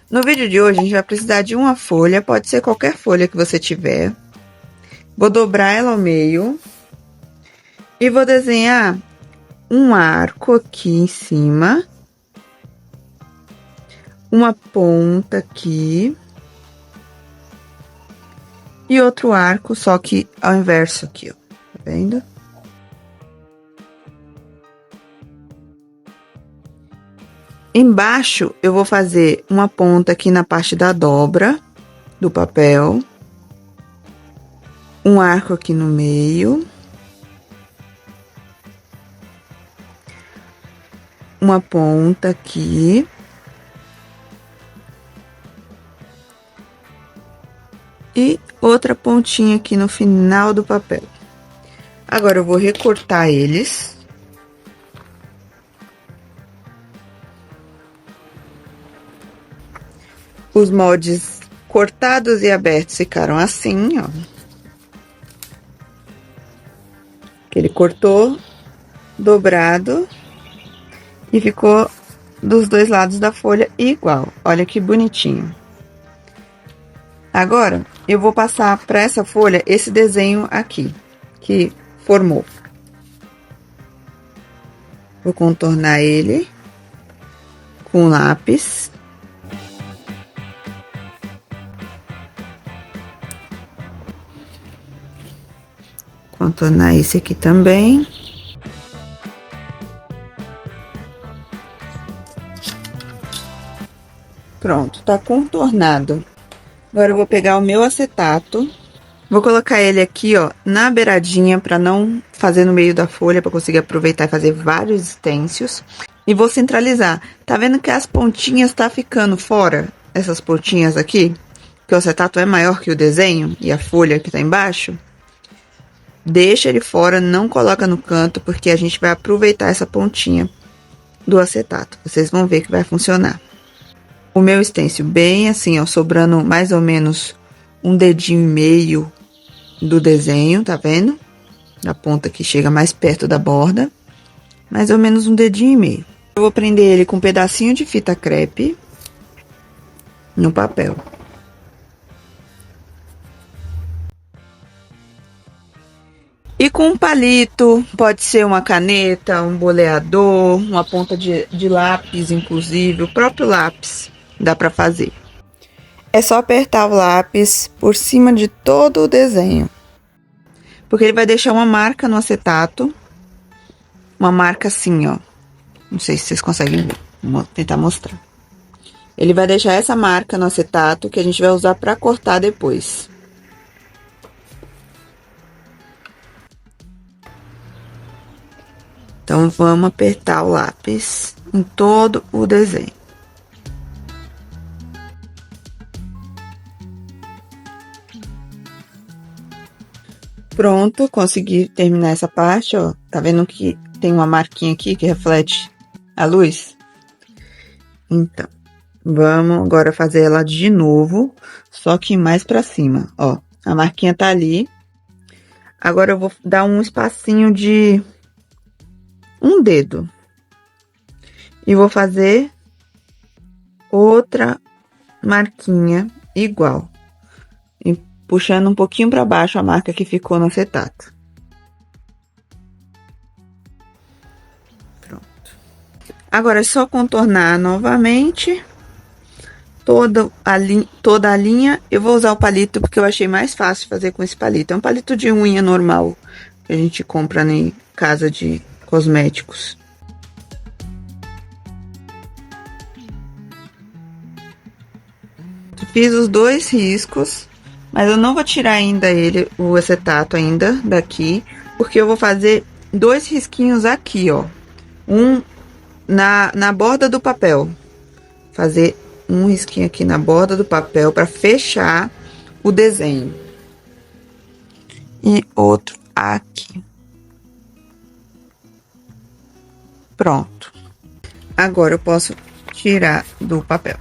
No vídeo de hoje, a gente vai precisar de uma folha, pode ser qualquer folha que você tiver. Vou dobrar ela ao meio. E vou desenhar um arco aqui em cima. Uma ponta aqui. E outro arco, só que ao inverso aqui, ó. Tá vendo? Embaixo, eu vou fazer uma ponta aqui na parte da dobra do papel. Um arco aqui no meio. Uma ponta aqui. E outra pontinha aqui no final do papel. Agora, eu vou recortar eles. Os moldes cortados e abertos ficaram assim, ó. Ele cortou, dobrado, e ficou dos dois lados da folha igual. Olha que bonitinho. Agora, eu vou passar para essa folha esse desenho aqui, que formou. Vou contornar ele com lápis. Contornar esse aqui também. Pronto, tá contornado. Agora eu vou pegar o meu acetato. Vou colocar ele aqui, ó, na beiradinha, pra não fazer no meio da folha, pra conseguir aproveitar e fazer vários stencils. E vou centralizar. Tá vendo que as pontinhas tá ficando fora? Essas pontinhas aqui? Que o acetato é maior que o desenho e a folha que tá embaixo. Deixa ele fora, não coloca no canto, porque a gente vai aproveitar essa pontinha do acetato. Vocês vão ver que vai funcionar. O meu stencil bem assim, ó, sobrando mais ou menos um dedinho e meio do desenho, tá vendo? Da ponta que chega mais perto da borda. Mais ou menos um dedinho e meio. Eu vou prender ele com um pedacinho de fita crepe no papel. E com um palito, pode ser uma caneta, um boleador, uma ponta de lápis, inclusive, o próprio lápis dá pra fazer. É só apertar o lápis por cima de todo o desenho. Porque ele vai deixar uma marca no acetato. Uma marca assim, ó. Não sei se vocês conseguem ver. Vou tentar mostrar. Ele vai deixar essa marca no acetato que a gente vai usar pra cortar depois. Então, vamos apertar o lápis em todo o desenho. Pronto, consegui terminar essa parte, ó. Tá vendo que tem uma marquinha aqui que reflete a luz? Então, vamos agora fazer ela de novo, só que mais pra cima, ó. A marquinha tá ali. Agora, eu vou dar um espacinho de um dedo. E vou fazer outra marquinha igual. E puxando um pouquinho para baixo a marca que ficou no acetato. Pronto. Agora é só contornar novamente toda a linha. Eu vou usar o palito porque eu achei mais fácil fazer com esse palito. É um palito de unha normal que a gente compra em casa de cosméticos. Fiz os dois riscos, mas eu não vou tirar ainda o acetato ainda daqui, porque eu vou fazer dois risquinhos aqui, ó. Um na borda do papel. Fazer um risquinho aqui na borda do papel para fechar o desenho. E outro aqui. Pronto. Agora eu posso tirar do papel.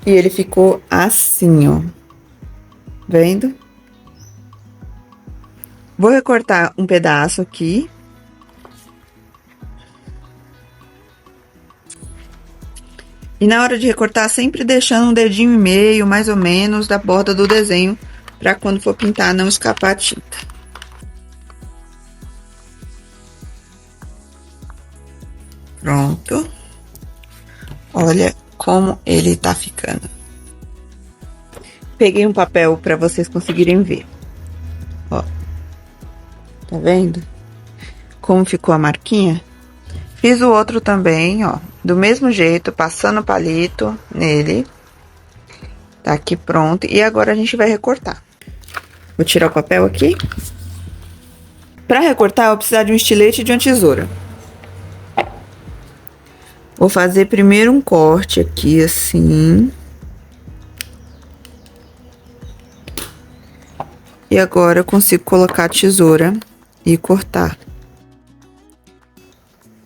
E ele ficou assim, ó. Vendo? Vou recortar um pedaço aqui. E na hora de recortar, sempre deixando um dedinho e meio, mais ou menos, da borda do desenho, para quando for pintar não escapar a tinta. Pronto. Olha como ele tá ficando. Peguei um papel para vocês conseguirem ver. Ó. Tá vendo? Como ficou a marquinha? Fiz o outro também, ó. Do mesmo jeito, passando o palito nele. Tá aqui pronto. E agora a gente vai recortar. Vou tirar o papel aqui. Para recortar, eu vou precisar de um estilete e de uma tesoura. Vou fazer primeiro um corte aqui, assim. E agora eu consigo colocar a tesoura e cortar.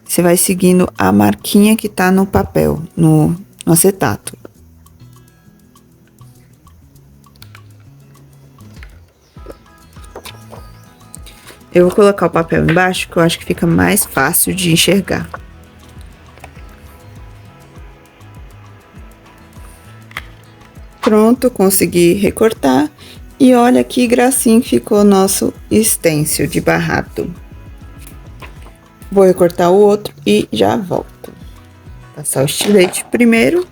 Você vai seguindo a marquinha que tá no papel, no acetato. Eu vou colocar o papel embaixo, que eu acho que fica mais fácil de enxergar. Pronto, consegui recortar. E olha que gracinha que ficou o nosso stencil de barrado. Vou recortar o outro e já volto. Passar o estilete primeiro.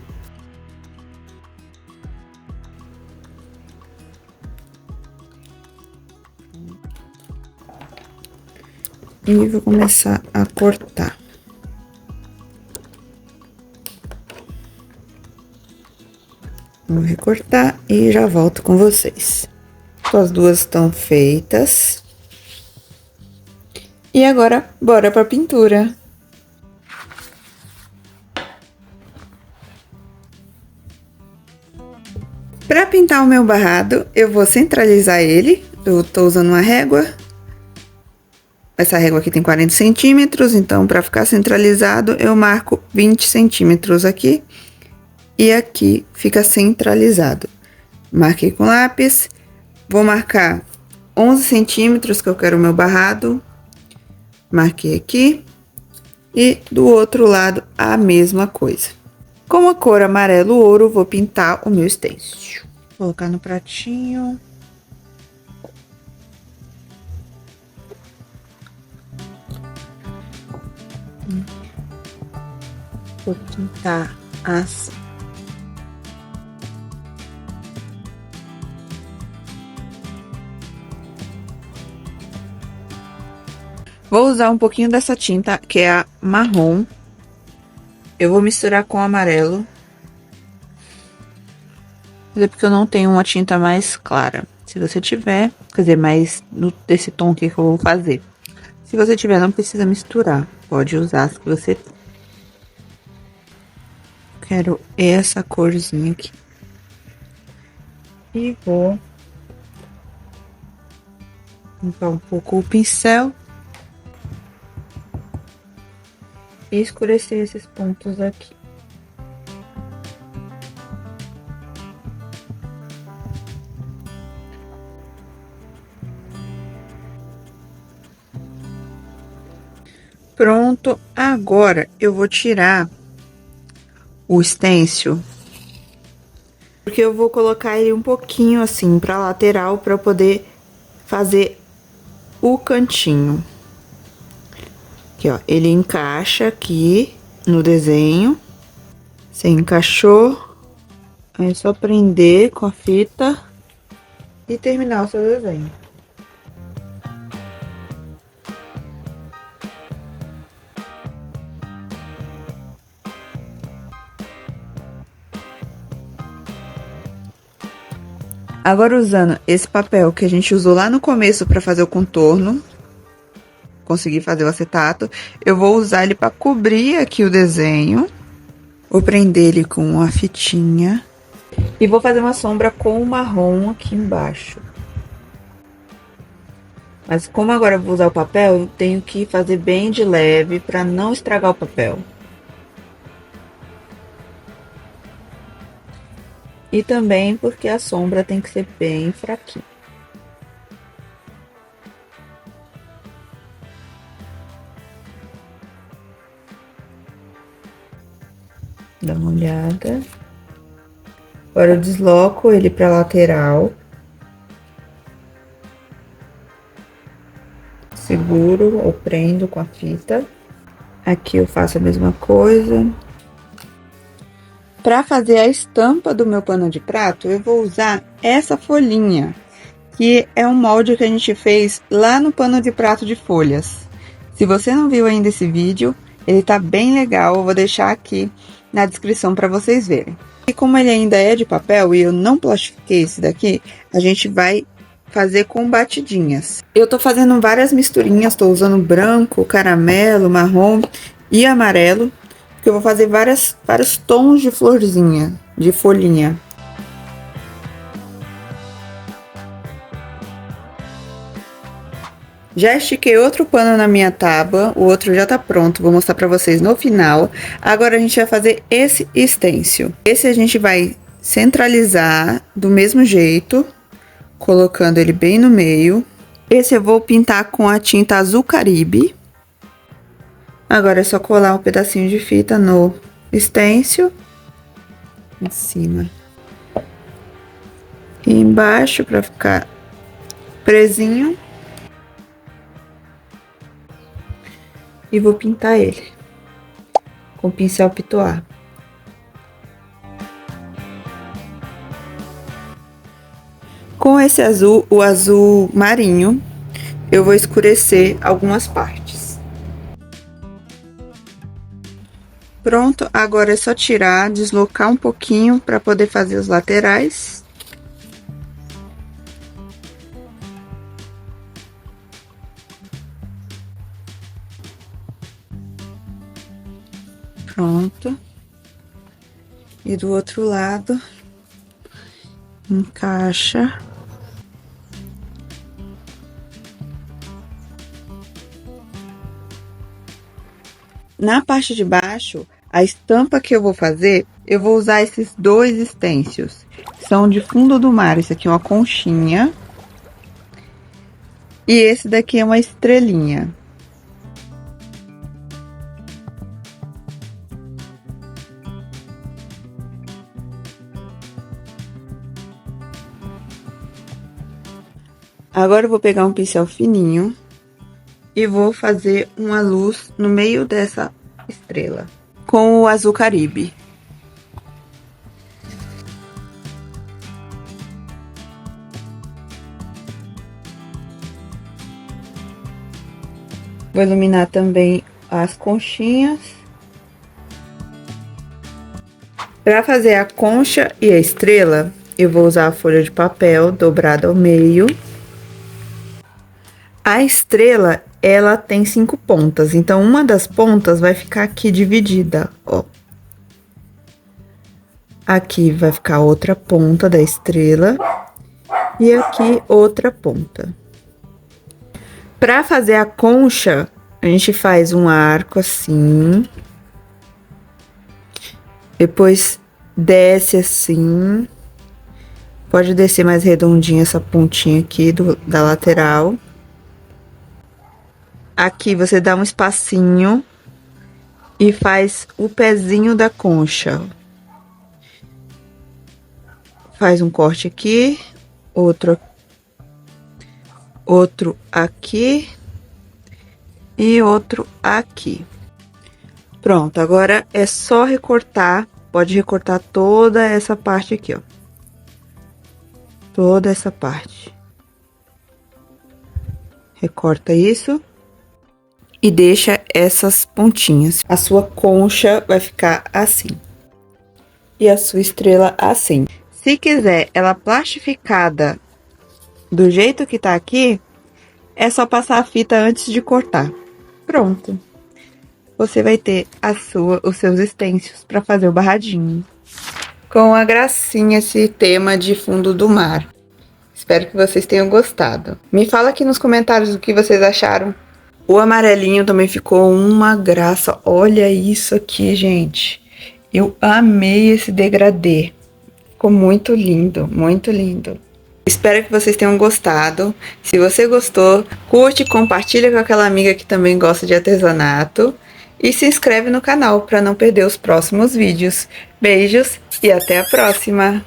E vou começar a cortar. Vou recortar e já volto com vocês. As duas estão feitas. E agora, bora pra pintura. Para pintar o meu barrado, eu vou centralizar ele. Eu tô usando uma régua. Essa régua aqui tem 40 centímetros, então para ficar centralizado, eu marco 20 centímetros aqui. E aqui fica centralizado. Marquei com lápis. Vou marcar 11 centímetros que eu quero o meu barrado. Marquei aqui. E do outro lado, a mesma coisa. Com a cor amarelo ouro, vou pintar o meu stencil. Vou colocar no pratinho. Vou pintar assim. Vou usar um pouquinho dessa tinta, que é a marrom. Eu vou misturar com o amarelo. Mas é porque eu não tenho uma tinta mais clara. Se você tiver, quer dizer, mais desse tom aqui que eu vou fazer. Se você tiver, não precisa misturar. Pode usar as que você tem. Quero essa corzinha aqui. E vou limpar um pouco o pincel. E escurecer esses pontos aqui. Pronto, agora eu vou tirar o stencil, porque eu vou colocar ele um pouquinho assim pra lateral pra eu poder fazer o cantinho. Aqui, ó, ele encaixa aqui no desenho. Você encaixou, aí é só prender com a fita e terminar o seu desenho. Agora, usando esse papel que a gente usou lá no começo para fazer o contorno, consegui fazer o acetato, eu vou usar ele para cobrir aqui o desenho. Vou prender ele com uma fitinha e vou fazer uma sombra com o marrom aqui embaixo. Mas como agora eu vou usar o papel, eu tenho que fazer bem de leve para não estragar o papel. E também porque a sombra tem que ser bem fraquinha. Dá uma olhada. Agora eu desloco ele pra lateral. Seguro ou prendo com a fita. Aqui eu faço a mesma coisa. Para fazer a estampa do meu pano de prato, eu vou usar essa folhinha, que é um molde que a gente fez lá no pano de prato de folhas. Se você não viu ainda esse vídeo, ele tá bem legal, eu vou deixar aqui na descrição para vocês verem. E como ele ainda é de papel e eu não plastifiquei esse daqui, a gente vai fazer com batidinhas. Eu tô fazendo várias misturinhas, tô usando branco, caramelo, marrom e amarelo, porque eu vou fazer vários tons de florzinha, de folhinha. Já estiquei outro pano na minha tábua, o outro já tá pronto, vou mostrar pra vocês no final. Agora a gente vai fazer esse stencil. Esse a gente vai centralizar do mesmo jeito, colocando ele bem no meio. Esse eu vou pintar com a tinta Azul Caribe. Agora é só colar um pedacinho de fita no stencil, em cima e embaixo para ficar presinho. E vou pintar ele com pincel pitoar. Com esse azul, o azul marinho, eu vou escurecer algumas partes. Pronto, agora é só tirar, deslocar um pouquinho para poder fazer os laterais. Pronto. E do outro lado, encaixa. Na parte de baixo, a estampa que eu vou fazer, eu vou usar esses dois stencils. São de fundo do mar, esse aqui é uma conchinha. E esse daqui é uma estrelinha. Agora eu vou pegar um pincel fininho e vou fazer uma luz no meio dessa estrela com o Azul Caribe. Vou iluminar também as conchinhas. Para fazer a concha e a estrela, eu vou usar a folha de papel dobrada ao meio. A estrela, ela tem 5 pontas, então uma das pontas vai ficar aqui dividida, ó. Aqui vai ficar outra ponta da estrela e aqui outra ponta. Para fazer a concha, a gente faz um arco assim. Depois desce assim. Pode descer mais redondinha essa pontinha aqui da lateral. Aqui você dá um espacinho e faz o pezinho da concha. Faz um corte aqui, outro aqui e outro aqui. Pronto, agora é só recortar, pode recortar toda essa parte aqui, ó. Toda essa parte. Recorta isso. E deixa essas pontinhas. A sua concha vai ficar assim. E a sua estrela assim. Se quiser ela plastificada do jeito que tá aqui, é só passar a fita antes de cortar. Pronto. Você vai ter os seus stencils para fazer o barradinho. Com a gracinha esse tema de fundo do mar. Espero que vocês tenham gostado. Me fala aqui nos comentários o que vocês acharam. O amarelinho também ficou uma graça. Olha isso aqui, gente. Eu amei esse degradê. Ficou muito lindo, muito lindo. Espero que vocês tenham gostado. Se você gostou, curte e compartilha com aquela amiga que também gosta de artesanato. E se inscreve no canal para não perder os próximos vídeos. Beijos e até a próxima!